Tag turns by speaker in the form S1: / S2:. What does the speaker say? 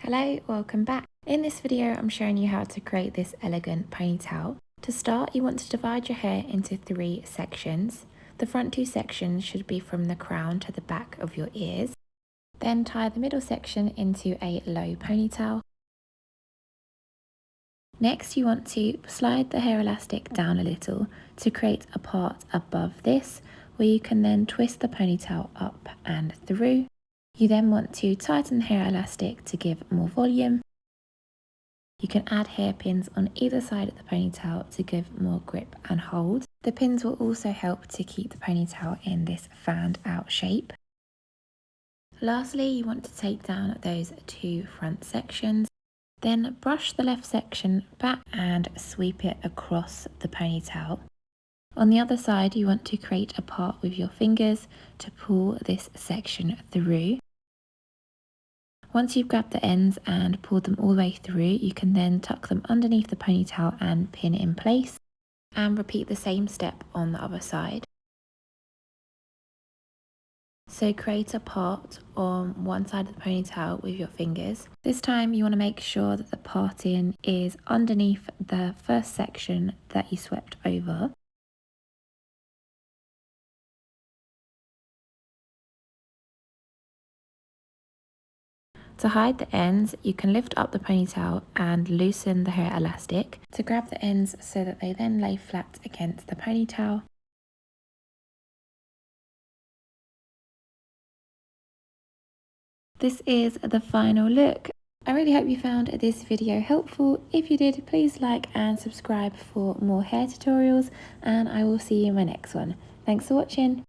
S1: Hello, welcome back. In this video, I'm showing you how to create this elegant ponytail. To start, you want to divide your hair into 3 sections. The front 2 sections should be from the crown to the back of your ears. Then tie the middle section into a low ponytail. Next, you want to slide the hair elastic down a little to create a part above this, where you can then twist the ponytail up and through. You then want to tighten the hair elastic to give more volume. You can add hairpins on either side of the ponytail to give more grip and hold. The pins will also help to keep the ponytail in this fanned out shape. Lastly, you want to take down those 2 front sections. Then brush the left section back and sweep it across the ponytail. On the other side, you want to create a part with your fingers to pull this section through. Once you've grabbed the ends and pulled them all the way through, you can then tuck them underneath the ponytail and pin it in place, and repeat the same step on the other side. So create a part on one side of the ponytail with your fingers. This time you want to make sure that the parting is underneath the first section that you swept over. To hide the ends, you can lift up the ponytail and loosen the hair elastic to grab the ends so that they then lay flat against the ponytail. This is the final look. I really hope you found this video helpful. If you did, please like and subscribe for more hair tutorials, and I will see you in my next one. Thanks for watching.